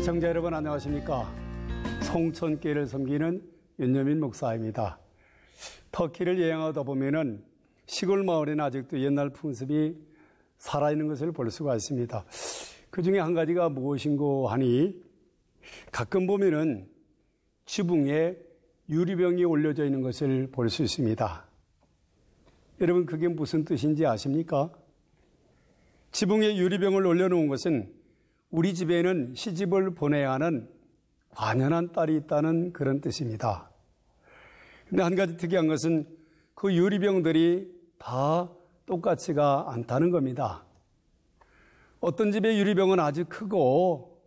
시청자 여러분 안녕하십니까? 송천교회를 섬기는 윤여민 목사입니다. 터키를 여행하다 보면은 시골 마을에는 아직도 옛날 풍습이 살아있는 것을 볼 수가 있습니다. 그 중에 한 가지가 무엇인고 하니 가끔 보면은 지붕에 유리병이 올려져 있는 것을 볼 수 있습니다. 여러분 그게 무슨 뜻인지 아십니까? 지붕에 유리병을 올려놓은 것은 우리 집에는 시집을 보내야 하는 관연한 딸이 있다는 그런 뜻입니다. 근데 한 가지 특이한 것은 그 유리병들이 다 똑같지가 않다는 겁니다. 어떤 집의 유리병은 아주 크고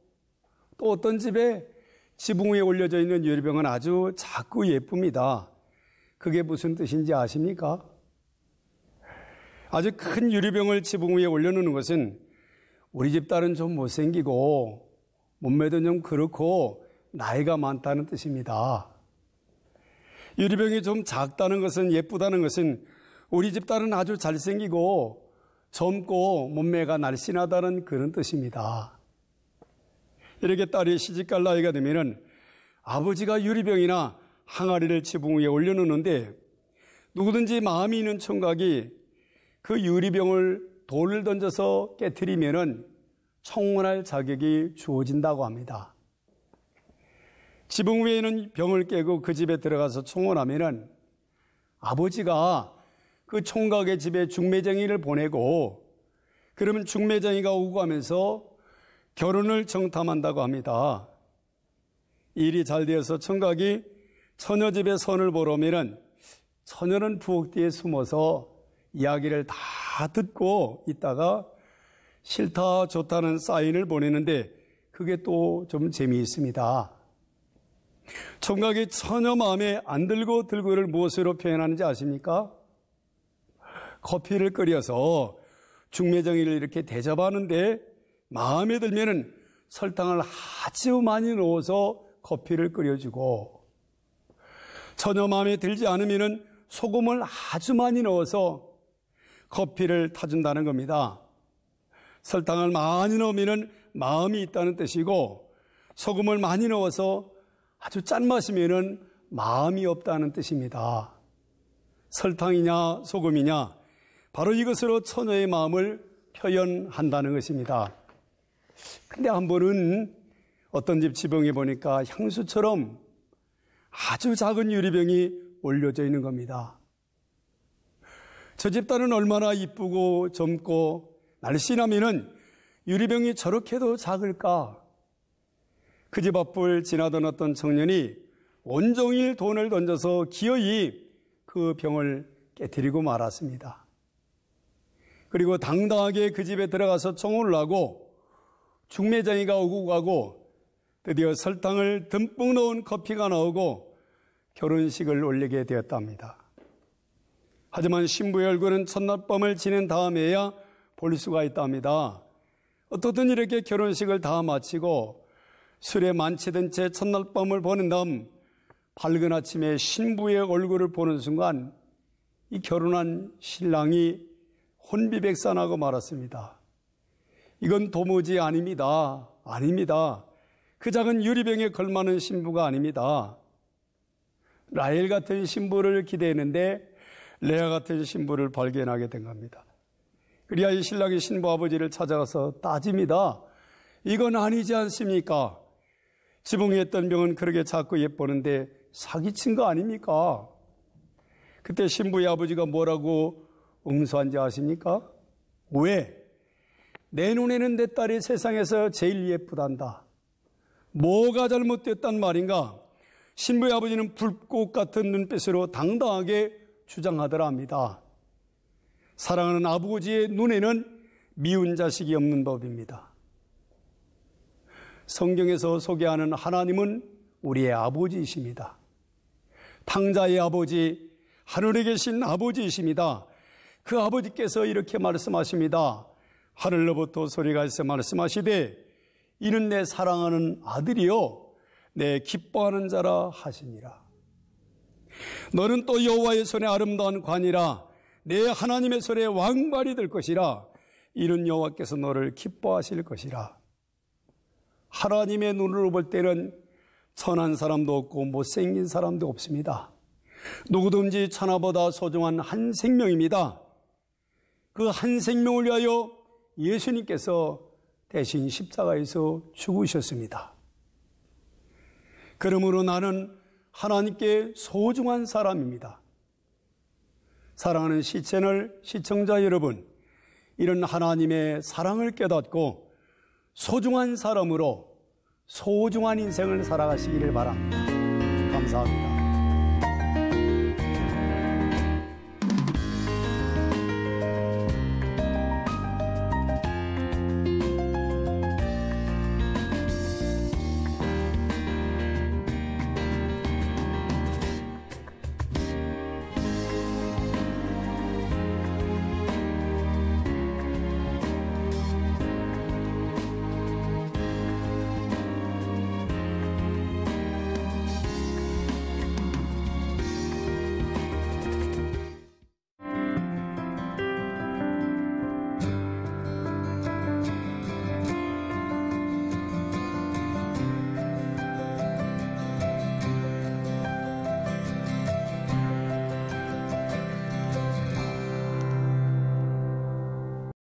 또 어떤 집에 지붕 위에 올려져 있는 유리병은 아주 작고 예쁩니다. 그게 무슨 뜻인지 아십니까? 아주 큰 유리병을 지붕 위에 올려놓는 것은 우리 집 딸은 좀 못생기고 몸매도 좀 그렇고 나이가 많다는 뜻입니다. 유리병이 좀 작다는 것은, 예쁘다는 것은 우리 집 딸은 아주 잘생기고 젊고 몸매가 날씬하다는 그런 뜻입니다. 이렇게 딸이 시집갈 나이가 되면은 아버지가 유리병이나 항아리를 지붕 위에 올려놓는데 누구든지 마음이 있는 총각이 그 유리병을 돌을 던져서 깨트리면은 청혼할 자격이 주어진다고 합니다. 지붕 위에 있는 병을 깨고 그 집에 들어가서 청혼하면은 아버지가 그 총각의 집에 중매쟁이를 보내고 그러면 중매쟁이가 오고 가면서 결혼을 정탐한다고 합니다. 일이 잘 되어서 총각이 처녀 집에 선을 보러 오면은 처녀는 부엌 뒤에 숨어서 이야기를 다 듣고 있다가 싫다 좋다는 사인을 보내는데 그게 또 좀 재미있습니다. 총각이 처녀 마음에 안 들고를 무엇으로 표현하는지 아십니까? 커피를 끓여서 중매쟁이를 이렇게 대접하는데 마음에 들면은 설탕을 아주 많이 넣어서 커피를 끓여주고 처녀 마음에 들지 않으면은 소금을 아주 많이 넣어서 커피를 타준다는 겁니다. 설탕을 많이 넣으면 마음이 있다는 뜻이고 소금을 많이 넣어서 아주 짠맛이면 마음이 없다는 뜻입니다. 설탕이냐 소금이냐 바로 이것으로 처녀의 마음을 표현한다는 것입니다. 근데 한 번은 어떤 집 지붕에 보니까 향수처럼 아주 작은 유리병이 올려져 있는 겁니다. 저 집딸은 얼마나 이쁘고 젊고 날씬하면은 유리병이 저렇게도 작을까? 그 집 앞을 지나던 어떤 청년이 온종일 돈을 던져서 기어이 그 병을 깨트리고 말았습니다. 그리고 당당하게 그 집에 들어가서 청혼을 하고 중매쟁이가 오고 가고 드디어 설탕을 듬뿍 넣은 커피가 나오고 결혼식을 올리게 되었답니다. 하지만 신부의 얼굴은 첫날 밤을 지낸 다음에야 볼 수가 있답니다. 어떻든 이렇게 결혼식을 다 마치고 술에 만취된 채 첫날 밤을 보낸 다음 밝은 아침에 신부의 얼굴을 보는 순간 이 결혼한 신랑이 혼비백산하고 말았습니다. 이건 도무지 아닙니다. 아닙니다. 그 작은 유리병에 걸맞는 신부가 아닙니다. 라헬 같은 신부를 기대했는데 레아 같은 신부를 발견하게 된 겁니다. 그래야 이 신랑이 신부 아버지를 찾아가서 따집니다. 이건 아니지 않습니까? 지붕에 있던 병은 그렇게 작고 예쁘는데 사기친 거 아닙니까? 그때 신부의 아버지가 뭐라고 응수한지 아십니까? 왜? 내 눈에는 내 딸이 세상에서 제일 예쁘단다. 뭐가 잘못됐단 말인가? 신부의 아버지는 불꽃 같은 눈빛으로 당당하게 주장하더라 합니다. 사랑하는 아버지의 눈에는 미운 자식이 없는 법입니다. 성경에서 소개하는 하나님은 우리의 아버지이십니다. 탕자의 아버지, 하늘에 계신 아버지이십니다. 그 아버지께서 이렇게 말씀하십니다. 하늘로부터 소리가 있어 말씀하시되 이는 내 사랑하는 아들이요 내 기뻐하는 자라 하시니라. 너는 또 여호와의 손에 아름다운 관이라 내 하나님의 손에 왕관이 될 것이라. 이는 여호와께서 너를 기뻐하실 것이라. 하나님의 눈으로 볼 때는 선한 사람도 없고 못생긴 사람도 없습니다. 누구든지 천하보다 소중한 한 생명입니다. 그 한 생명을 위하여 예수님께서 대신 십자가에서 죽으셨습니다. 그러므로 나는 하나님께 소중한 사람입니다. 사랑하는 시채널 시청자 여러분, 이런 하나님의 사랑을 깨닫고 소중한 사람으로 소중한 인생을 살아가시기를 바랍니다. 감사합니다.